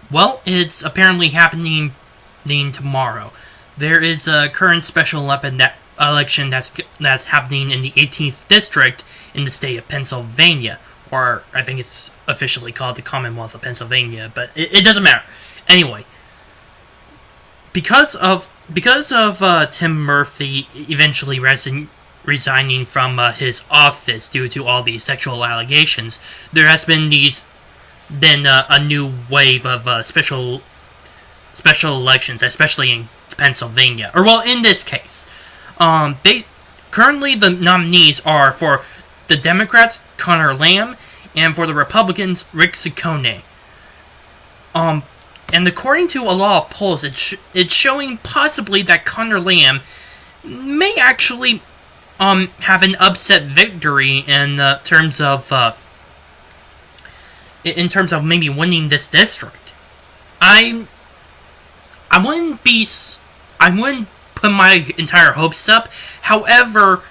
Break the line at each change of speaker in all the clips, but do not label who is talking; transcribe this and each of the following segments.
Well, it's apparently happening tomorrow. There is a current special election that's happening in the 18th district in the state of Pennsylvania, or I think it's officially called the Commonwealth of Pennsylvania, but it doesn't matter. Anyway, because of Tim Murphy eventually resigning from his office due to all these sexual allegations, there has been a new wave of special elections, especially in Pennsylvania. Or well, in this case, currently the nominees are for the Democrats Conor Lamb and for the Republicans Rick Ciccone. And according to a lot of polls, it's showing possibly that Conor Lamb may actually have an upset victory in terms of maybe winning this district. I wouldn't put my entire hopes up. However,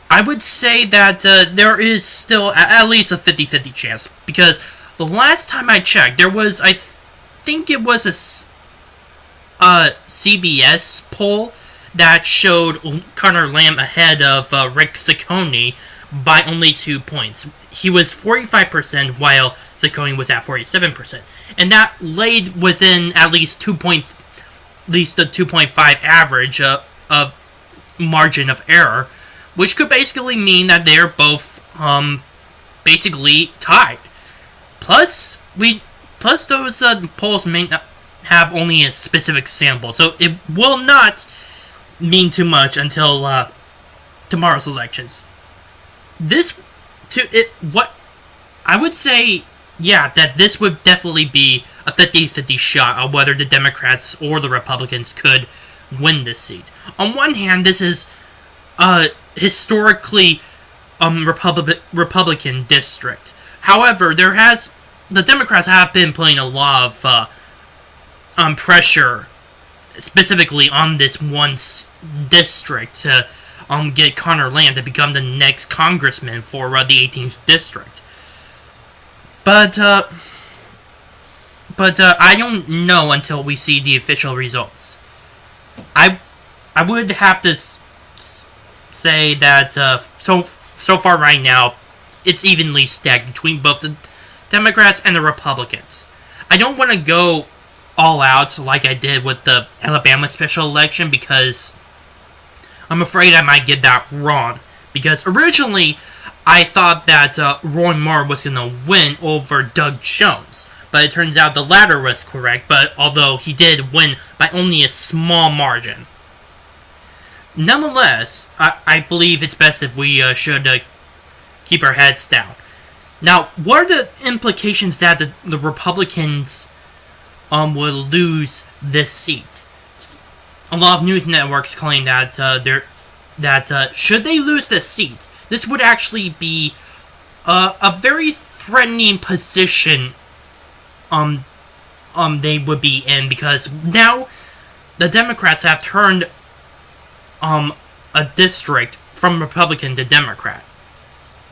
I would say that there is still at least a 50-50 chance, because the last time I checked, there was, I think it was a CBS poll that showed Conor Lamb ahead of Rick Ciccone by only 2 points. He was 45%, while Ciccone was at 47%, and that laid within at least the 2.5 average of margin of error, which could basically mean that they're both basically tied. Plus those polls may not have only a specific sample, so it will not mean too much until tomorrow's elections. What I would say, yeah, that this would definitely be a 50-50 shot of whether the Democrats or the Republicans could win this seat. On one hand, this is a historically Republican district. However, the Democrats have been putting a lot of pressure, specifically on this one district, to get Conor Lamb to become the next congressman for the 18th district. But I don't know until we see the official results. I would have to say that so far right now, it's evenly stacked between both the Democrats and the Republicans. I don't want to go all out like I did with the Alabama special election, because I'm afraid I might get that wrong. Because originally, I thought that Roy Moore was going to win over Doug Jones. But it turns out the latter was correct, but although he did win by only a small margin. Nonetheless, I believe it's best if we should keep our heads down. Now, what are the implications that the Republicans will lose this seat? A lot of news networks claim that should they lose this seat, this would actually be a very threatening position they would be in, because now the Democrats have turned a district from Republican to Democrat.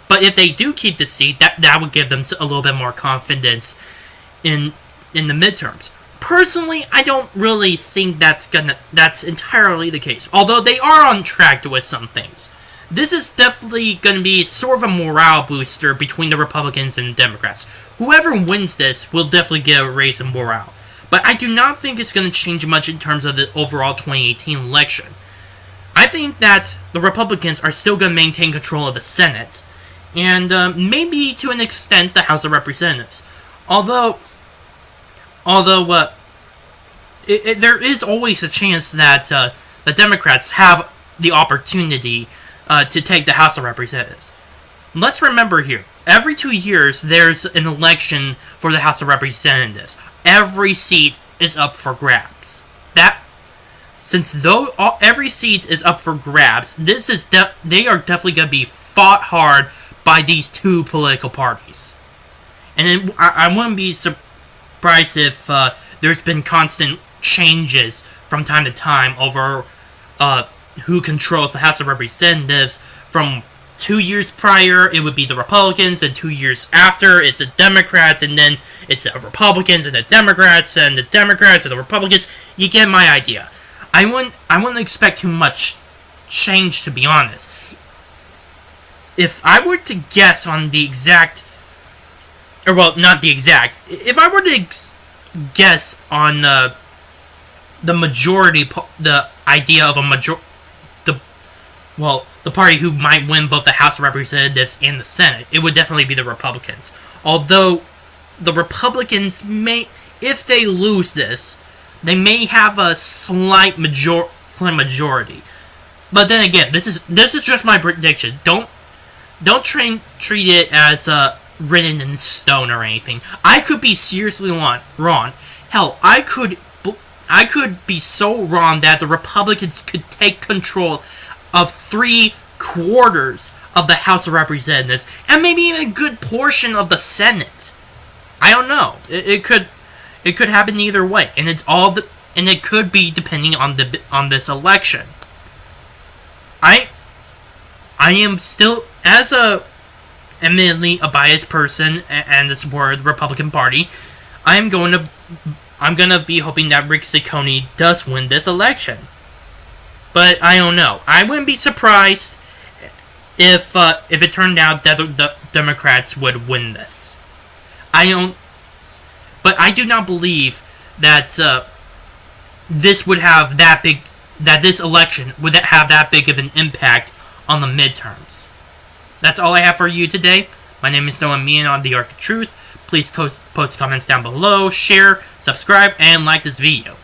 But if they do keep the seat, that would give them a little bit more confidence in the midterms. Personally, I don't really think that's entirely the case, although they are on track with some things. This is definitely going to be sort of a morale booster between the Republicans and the Democrats. Whoever wins this will definitely get a raise in morale. But I do not think it's going to change much in terms of the overall 2018 election. I think that the Republicans are still going to maintain control of the Senate, and maybe to an extent the House of Representatives. Although there is always a chance that the Democrats have the opportunity to take the House of Representatives. Let's remember here, every 2 years there's an election for the House of Representatives. Every seat is up for grabs. Every seat is up for grabs, they are definitely going to be fought hard by these two political parties. And I wouldn't be surprised if there's been constant changes from time to time over who controls the House of Representatives, from 2 years prior, it would be the Republicans, and 2 years after, it's the Democrats, and then it's the Republicans and the Democrats, and the Democrats and the Republicans. You get my idea. I wouldn't expect too much change, to be honest. If I were to guess on the exact, or well, not the exact, if I were to guess on the majority, the idea of a the party who might win both the House of Representatives and the Senate, it would definitely be the Republicans. Although the Republicans may, if they lose this, they may have a slight majority. But then again, this is just my prediction. Don't treat it as written in stone or anything. I could be seriously wrong. Hell, I could be so wrong that the Republicans could take control of 3/4 of the House of Representatives, and maybe even a good portion of the Senate. I don't know. It could happen either way, and it could be depending on this election. I am still, as admittedly a biased person and a supporter of the Republican Party, I'm gonna be hoping that Rick Ciccone does win this election. But I don't know. I wouldn't be surprised if it turned out that the Democrats would win this. But I do not believe that this election would have that big of an impact on the midterms. That's all I have for you today. My name is Noah Meehan on The Arc of Truth. Please post comments down below, share, subscribe, and like this video.